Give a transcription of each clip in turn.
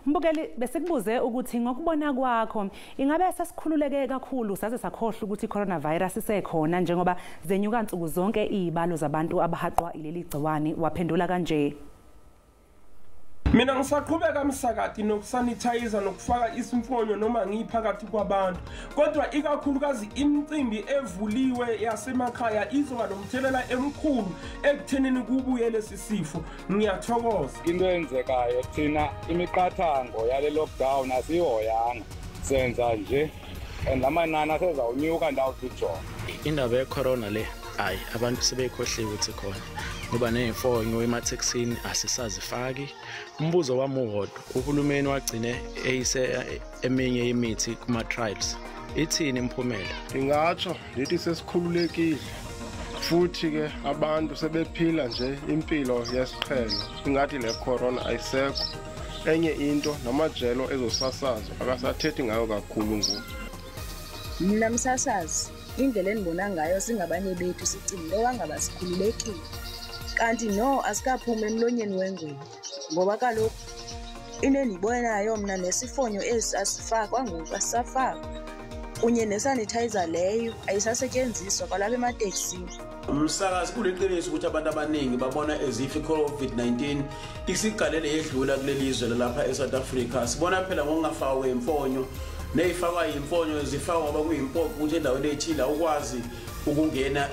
Mbukeli besikubuze ukuthi ngokubona kwakho ingabe sesikhululeke kakhulu saze sakhohlwa ukuthi coronavirus isekhona njengoba zenyuka nsuku zonke izibalo zabantu abahaqwa ileli gciwane. Waphendula kanje: Mina ngisaqhubeka msakati nokusanitizer nokufaka isimfonyo noma ngiphakathi kwabantu, kodwa ikakhulukazi imicimbi evuliwe yasemakhaya izoba nomthelela emkhulu ekuthenini kubuye lesi sifo. Ngiyathokoza. Into enzekayo thina imiqathango yale lockdown asihoyanga, senza nje lamanani asezawunyuka ndawo kujonga. Indaba ye-corona le hayi abantu sebekhohliwe ukuthi khona ngoba nezifonyo emathekisini asisazifaki. Umbuzo wami uwodwa, uhulumeni wagcine eyise eminye imithi kuma trials, ithini imphumela? Ingatsho lithi sesikhululekile futhi ke abantu sebephila nje impilo yesiqhelo, ingathi le corona ayisekho. Enye into namajelo ezosasazwa akasathethi ngayo kakhulu ngoku. Mina msasazi, indlela enibona ngayo singabanye bethu sicimile wangaba sikhululekile, kanti no asikaphuma emlonyeni wengwe ngoba kaloku inenibonayo mna nesifonyo esasifakwa ngoku asisafakwa kunye nesanitizer leyo ayisasetyenziswa kwalapha emateksini. Umsakazi kuliqiniso ukuthi abantu abaningi babona ezifi COVID-19 isigalele yedlula kuleli izwe lapha eSouth Africa. Sibona phela ngokungafakwa kwemfonyo neyifakwa imfonyo zifakwa ngoba kuyimpoko ukuthi endaweni ethile ukwazi ukungena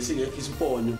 singekho isifonyo.